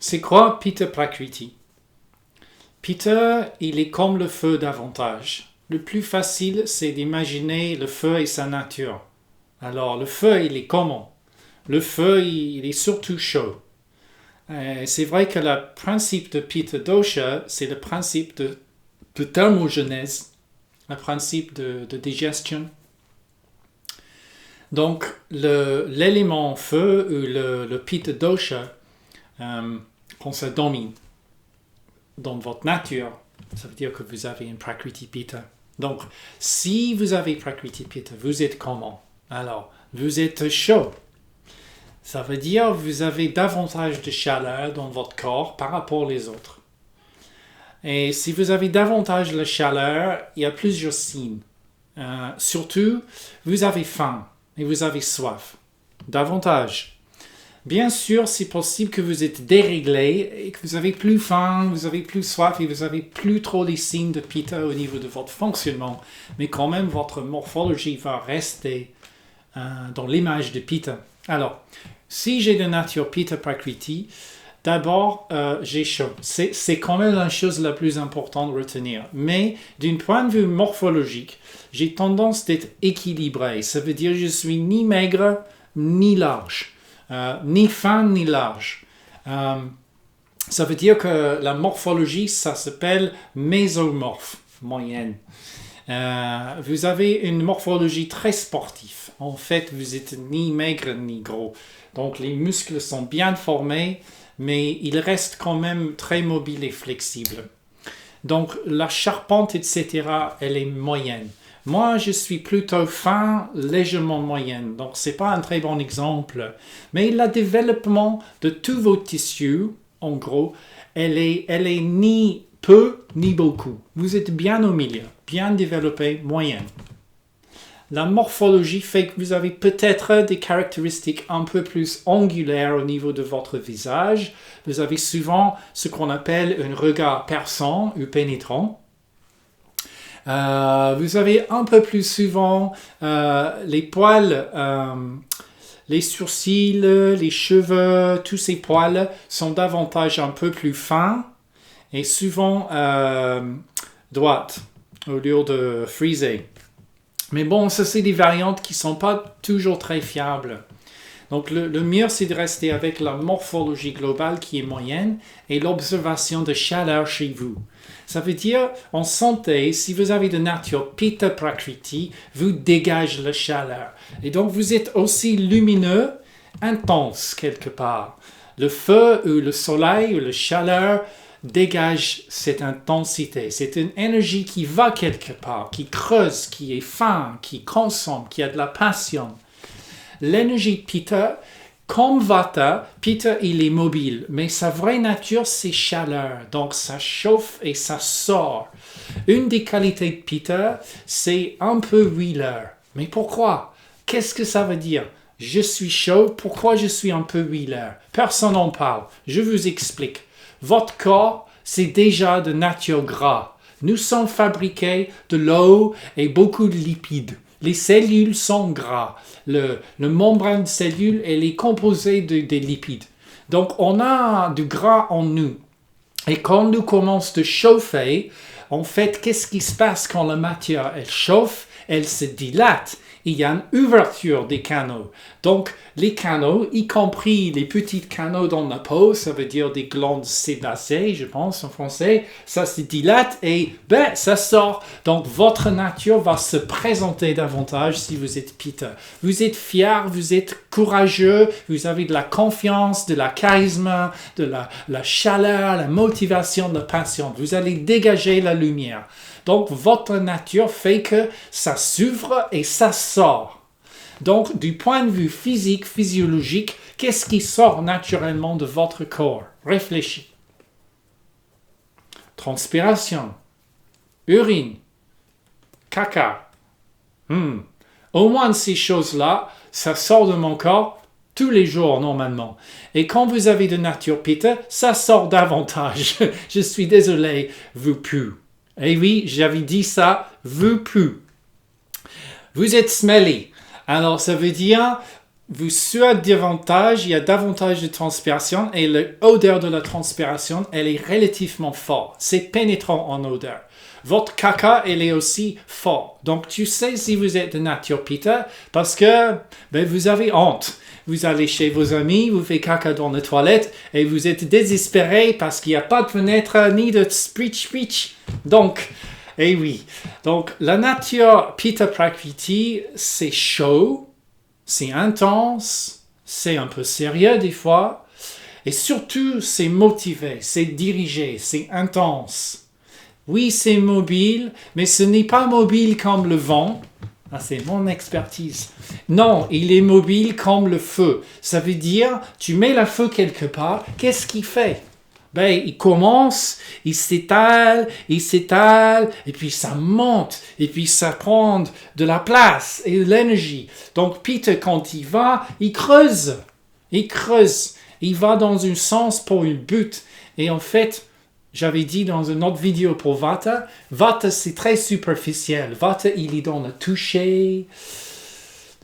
C'est quoi Pitta Prakriti? Pitta, il est comme le feu davantage. Le plus facile, c'est d'imaginer le feu et sa nature. Alors, le feu, il est comment? Le feu, il est surtout chaud. C'est vrai que le principe de Pitta Dosha, c'est le principe de thermogenèse, le principe de digestion. Donc, l'élément feu ou le Pitta Dosha, quand ça domine dans votre nature, ça veut dire que vous avez une Prakriti Pitta. Donc, si vous avez Prakriti Pitta, vous êtes comment? Alors, vous êtes chaud. Ça veut dire que vous avez davantage de chaleur dans votre corps par rapport aux autres. Et si vous avez davantage de chaleur, il y a plusieurs signes. Surtout, vous avez faim et vous avez soif. Davantage. Bien sûr, c'est possible que vous êtes déréglé et que vous avez plus faim, vous avez plus soif et vous avez plus trop les signes de Pitta au niveau de votre fonctionnement. Mais quand même, votre morphologie va rester dans l'image de Pitta. Alors, si j'ai de nature Pitta Prakriti, d'abord, j'ai chaud. C'est quand même la chose la plus importante à retenir. Mais d'un point de vue morphologique, j'ai tendance d'être équilibré. Ça veut dire que je suis ni maigre, ni large. Ni fin, ni large. Ça veut dire que la morphologie, ça s'appelle mésomorphe, moyenne. Vous avez une morphologie très sportive. En fait, vous êtes ni maigre ni gros. Donc, les muscles sont bien formés, mais ils restent quand même très mobiles et flexibles. Donc, la charpente, etc., elle est moyenne. Moi, je suis plutôt fin, légèrement moyenne. Donc, ce n'est pas un très bon exemple. Mais le développement de tous vos tissus, en gros, elle est ni peu, ni beaucoup. Vous êtes bien au milieu, bien développé, moyenne. La morphologie fait que vous avez peut-être des caractéristiques un peu plus angulaires au niveau de votre visage. Vous avez souvent ce qu'on appelle un regard perçant ou pénétrant. Vous avez un peu plus souvent les poils, les sourcils, les cheveux, tous ces poils sont davantage un peu plus fins et souvent droites au lieu de frisées. Mais bon, ça c'est des variantes qui ne sont pas toujours très fiables. Donc le mieux c'est de rester avec la morphologie globale qui est moyenne et l'observation de chaleur chez vous. Ça veut dire, en santé, si vous avez de nature Pitta Prakriti, vous dégagez la chaleur. Et donc vous êtes aussi lumineux, intense quelque part. Le feu ou le soleil ou la chaleur dégage cette intensité. C'est une énergie qui va quelque part, qui creuse, qui est fin, qui consomme, qui a de la passion. L'énergie Pitta, comme Vata, Pitta il est mobile, mais sa vraie nature c'est chaleur, donc ça chauffe et ça sort. Une des qualités de Pitta, c'est un peu wheeler. Mais pourquoi? Qu'est-ce que ça veut dire? Je suis chaud, pourquoi je suis un peu wheeler? Personne n'en parle, je vous explique. Votre corps, c'est déjà de nature gras. Nous sommes fabriqués de l'eau et beaucoup de lipides. Les cellules sont gras. Le membrane de cellule, elle est composée des lipides. Donc, on a du gras en nous. Et quand nous commençons de chauffer, en fait, qu'est-ce qui se passe quand la matière, elle chauffe? Elle se dilate. Il y a une ouverture des canaux. Donc, les canaux, y compris les petits canaux dans la peau, ça veut dire des glandes sébacées, je pense en français, ça se dilate et ça sort. Donc, votre nature va se présenter davantage si vous êtes Pitta. Vous êtes fier, vous êtes courageux, vous avez de la confiance, de la charisme, de la chaleur, la motivation, de la passion. Vous allez dégager la lumière. Donc, votre nature fait que ça s'ouvre et ça sort. Donc, du point de vue physique, physiologique, qu'est-ce qui sort naturellement de votre corps? Réfléchissez. Transpiration, urine, caca. Au moins ces choses-là, ça sort de mon corps tous les jours normalement. Et quand vous avez de nature Pitta, ça sort davantage. Je suis désolé, vous puez. Eh oui, j'avais dit ça, vous puez. Vous êtes smelly. Alors, ça veut dire, vous suez davantage, il y a davantage de transpiration et l'odeur de la transpiration, elle est relativement forte. C'est pénétrant en odeur. Votre caca, elle est aussi fort. Donc, tu sais si vous êtes de nature Pitta parce que vous avez honte. Vous allez chez vos amis, vous faites caca dans la toilette et vous êtes désespéré parce qu'il n'y a pas de fenêtre ni de speech. Donc, oui. Donc, la nature Pitta Prakriti, c'est chaud, c'est intense, c'est un peu sérieux des fois et surtout, c'est motivé, c'est dirigé, c'est intense. Oui, c'est mobile, mais ce n'est pas mobile comme le vent. Ah, c'est mon expertise. Non, il est mobile comme le feu. Ça veut dire, tu mets le feu quelque part, qu'est-ce qu'il fait? Il commence, il s'étale, et puis ça monte, et puis ça prend de la place et de l'énergie. Donc, Pitta, quand il va, il creuse. Il va dans un sens pour une but. Et en fait, j'avais dit dans une autre vidéo pour Vata, c'est très superficiel. Vata, il est dans le toucher,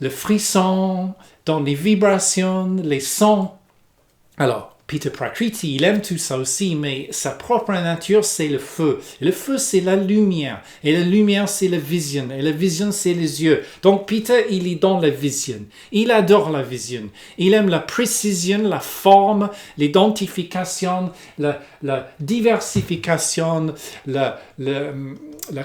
le frisson, dans les vibrations, les sons. Alors, Pitta Prakriti, il aime tout ça aussi, mais sa propre nature, c'est le feu. Et le feu, c'est la lumière. Et la lumière, c'est la vision. Et la vision, c'est les yeux. Donc, Pitta, il est dans la vision. Il adore la vision. Il aime la précision, la forme, l'identification, la diversification, la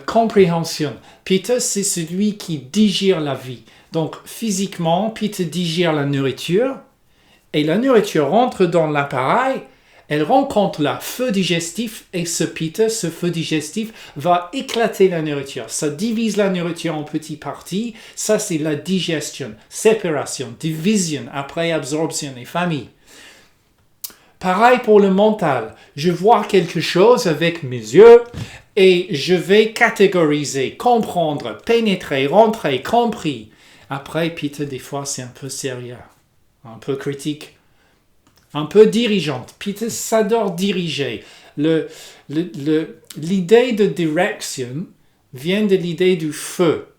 compréhension. Pitta, c'est celui qui digère la vie. Donc, physiquement, Pitta digère la nourriture. Et la nourriture rentre dans l'appareil, elle rencontre le feu digestif et ce Pitta, ce feu digestif, va éclater la nourriture. Ça divise la nourriture en petites parties. Ça, c'est la digestion, séparation, division, après absorption et famille. Pareil pour le mental. Je vois quelque chose avec mes yeux et je vais catégoriser, comprendre, pénétrer, rentrer, compris. Après, Pitta, des fois, c'est un peu sérieux. Un peu critique, un peu dirigeante. Pitta s'adore diriger. L'idée de direction vient de l'idée du feu.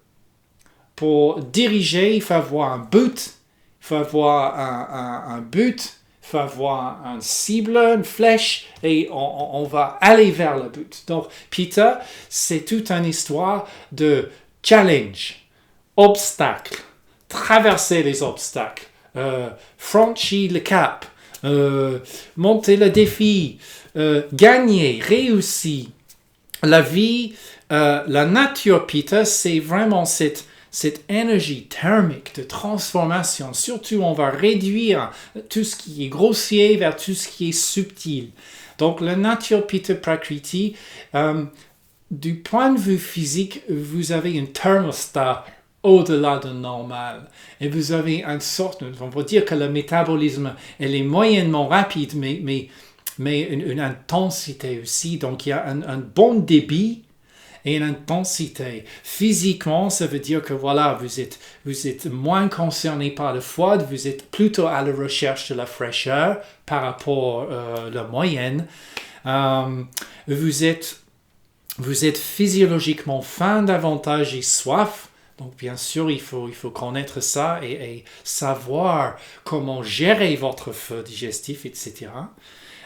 Pour diriger, il faut avoir un but, il faut avoir un but, il faut avoir une cible, une flèche, et on va aller vers le but. Donc, Pitta, c'est toute une histoire de challenge, obstacle, traverser les obstacles. Franchir le cap, monter le défi, gagner, réussir. La vie, la nature Pitta, c'est vraiment cette énergie thermique de transformation. Surtout, on va réduire tout ce qui est grossier vers tout ce qui est subtil. Donc, la nature Pitta Prakriti, du point de vue physique, vous avez une thermostat au-delà de normal. Et vous avez une sorte, on va dire que le métabolisme, elle est moyennement rapide, mais une intensité aussi. Donc, il y a un bon débit et une intensité. Physiquement, ça veut dire que voilà, vous êtes moins concerné par le froid, vous êtes plutôt à la recherche de la fraîcheur par rapport à la moyenne. Vous êtes physiologiquement faim davantage et soif. Donc, bien sûr, il faut connaître ça et savoir comment gérer votre feu digestif, etc.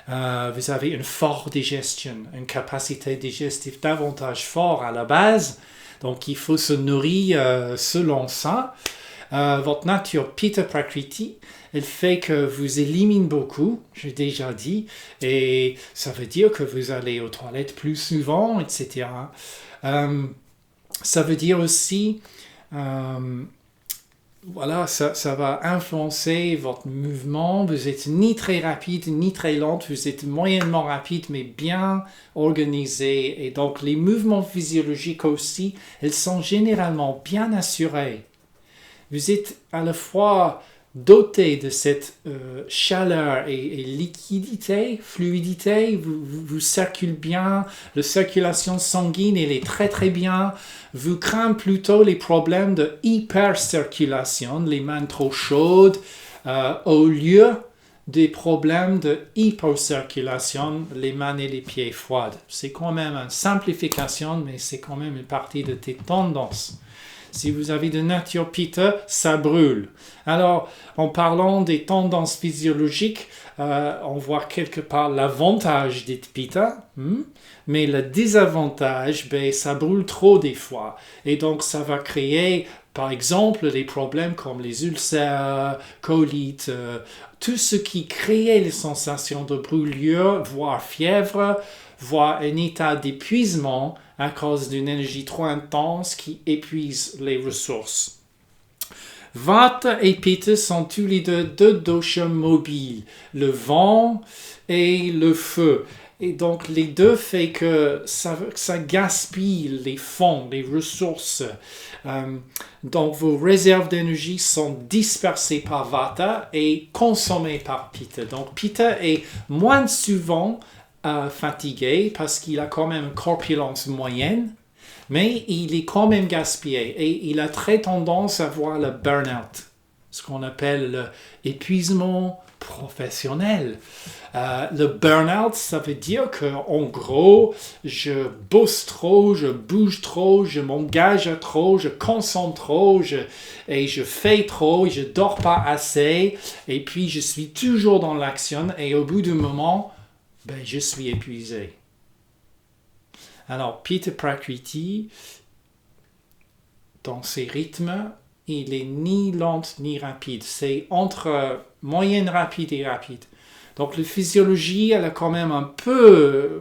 Vous avez une forte digestion, une capacité digestive davantage forte à la base. Donc, il faut se nourrir selon ça. Votre nature Pitta Prakriti, elle fait que vous éliminez beaucoup, j'ai déjà dit, et ça veut dire que vous allez aux toilettes plus souvent, etc. Ça veut dire aussi, voilà, ça va influencer votre mouvement. Vous êtes ni très rapide, ni très lent. Vous êtes moyennement rapide, mais bien organisé. Et donc, les mouvements physiologiques aussi, ils sont généralement bien assurés. Vous êtes à la fois doté de cette chaleur et liquidité, fluidité, vous circulez bien, la circulation sanguine, elle est très très bien, vous craignez plutôt les problèmes de hypercirculation, les mains trop chaudes, au lieu des problèmes de hypocirculation, les mains et les pieds froides. C'est quand même une simplification, mais c'est quand même une partie de tes tendances. Si vous avez de nature Pitta, ça brûle. Alors, en parlant des tendances physiologiques, on voit quelque part l'avantage d'être Pitta, mais le désavantage, ça brûle trop des fois. Et donc, ça va créer, par exemple, des problèmes comme les ulcères, colites, tout ce qui crée les sensations de brûlure, voire fièvre, voire un état d'épuisement à cause d'une énergie trop intense qui épuise les ressources. Vata et Pitta sont tous les deux doshas mobiles, le vent et le feu. Et donc les deux fait que ça gaspille les fonds, les ressources. Donc vos réserves d'énergie sont dispersées par Vata et consommées par Pitta. Donc Pitta est moins souvent fatigué parce qu'il a quand même une corpulence moyenne, mais il est quand même gaspillé et il a très tendance à avoir le burn-out, ce qu'on appelle l'épuisement professionnel. Le burn-out, ça veut dire qu'en gros, je bosse trop, je bouge trop, je m'engage trop, je concentre trop, et je fais trop, et je dors pas assez, et puis je suis toujours dans l'action, et au bout d'un moment, je suis épuisé. Alors, Pitta Prakriti, dans ses rythmes, il est ni lent ni rapide. C'est entre moyenne rapide et rapide. Donc, la physiologie, elle a quand même un peu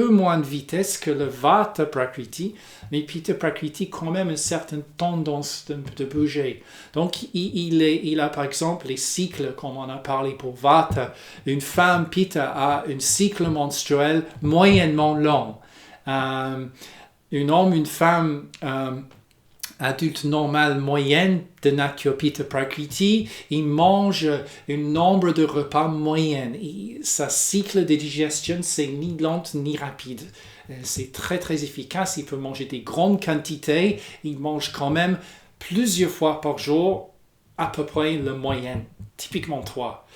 moins de vitesse que le Vata Prakriti, mais Pitta Prakriti quand même une certaine tendance de bouger. Donc, il a par exemple les cycles, comme on a parlé pour Vata. Une femme Pitta a un cycle menstruel moyennement long. Un homme, une femme adulte normale moyenne de nature Pitta Prakriti, il mange un nombre de repas moyen. Sa cycle de digestion, c'est ni lent ni rapide. C'est très très efficace. Il peut manger des grandes quantités. Il mange quand même plusieurs fois par jour, à peu près le moyen, typiquement 3.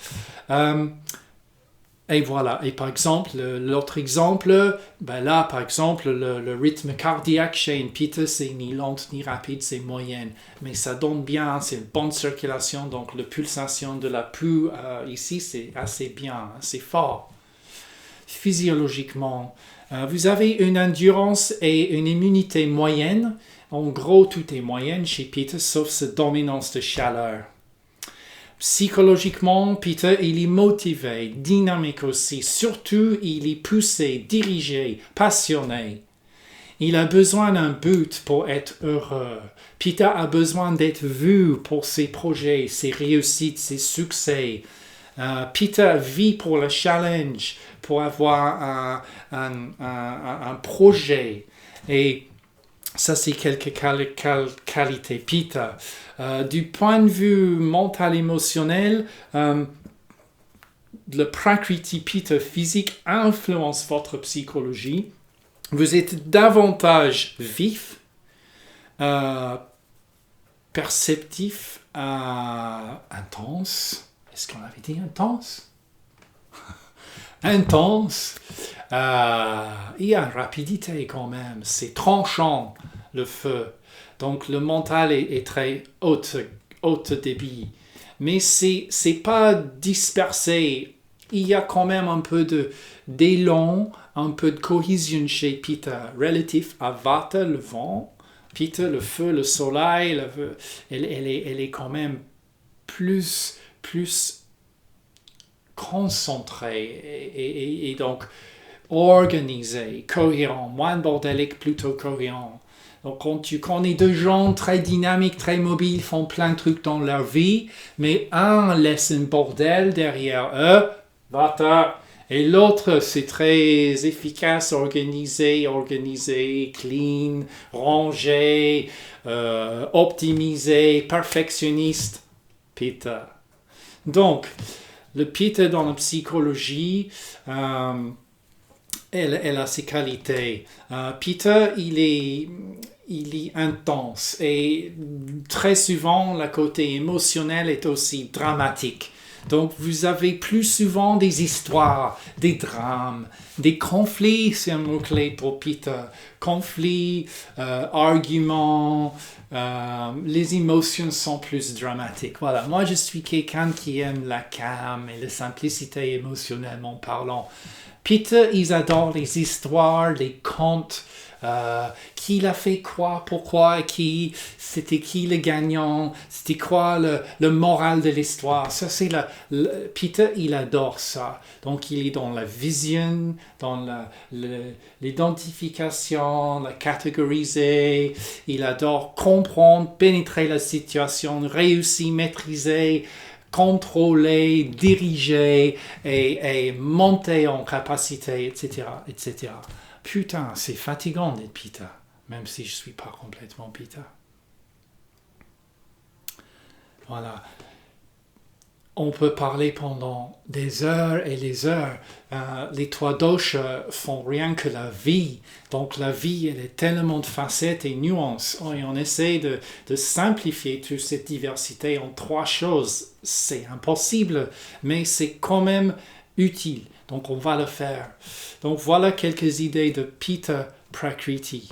Et voilà. Et par exemple, l'autre exemple, là, par exemple, le rythme cardiaque chez une Pitta, c'est ni lente ni rapide, c'est moyenne. Mais ça donne bien, c'est une bonne circulation, donc la pulsation de la pouls ici, c'est assez bien, assez fort. Physiologiquement, vous avez une endurance et une immunité moyenne. En gros, tout est moyenne chez Pitta, sauf sa dominance de chaleur. Psychologiquement, Pitta, il est motivé, dynamique aussi. Surtout, il est poussé, dirigé, passionné. Il a besoin d'un but pour être heureux. Pitta a besoin d'être vu pour ses projets, ses réussites, ses succès. Pitta vit pour le challenge, pour avoir un projet. Et ça, c'est quelques qualités Pitta. Du point de vue mental émotionnel, le Prakriti Pitta physique influence votre psychologie. Vous êtes davantage vif, perceptif, intense. Est-ce qu'on avait dit intense? Intense. Il y a une rapidité quand même. C'est tranchant, le feu. Donc, le mental est très haute débit. Mais c'est pas dispersé. Il y a quand même un peu d'élan, un peu de cohésion chez Pitta, relatif à Vata, le vent. Pitta, le feu, le soleil, elle est quand même plus concentrée et donc organisée, cohérent, moins bordélique, plutôt cohérent. Donc, quand tu connais deux gens très dynamiques, très mobiles, font plein de trucs dans leur vie, mais un laisse un bordel derrière eux, Vata, et l'autre, c'est très efficace, organisé, clean, rangé, optimisé, perfectionniste, Pitta. Donc, le Pitta dans la psychologie, elle a ses qualités. Pitta, il est intense et très souvent, le côté émotionnel est aussi dramatique. Donc, vous avez plus souvent des histoires, des drames, des conflits, c'est un mot-clé pour Peter. Conflits, arguments, les émotions sont plus dramatiques. Voilà, moi je suis quelqu'un qui aime la calme et la simplicité émotionnellement parlant. Peter, ils adorent les histoires, les contes, qui l'a fait quoi, pourquoi, qui, c'était qui le gagnant, c'était quoi le moral de l'histoire. Ça, c'est Peter, il adore ça. Donc, il est dans la vision, dans l'identification, la catégoriser. Il adore comprendre, pénétrer la situation, réussir, maîtriser, contrôler, diriger et monter en capacité, etc., etc. Putain, c'est fatigant d'être Peter, même si je ne suis pas complètement Peter. Voilà. On peut parler pendant des heures et des heures. Les trois dosha font rien que la vie. Donc la vie, elle est tellement de facettes et nuances. Et on essaie de simplifier toute cette diversité en trois choses. C'est impossible, mais c'est quand même utile. Donc on va le faire. Donc voilà quelques idées de Peter Prakriti.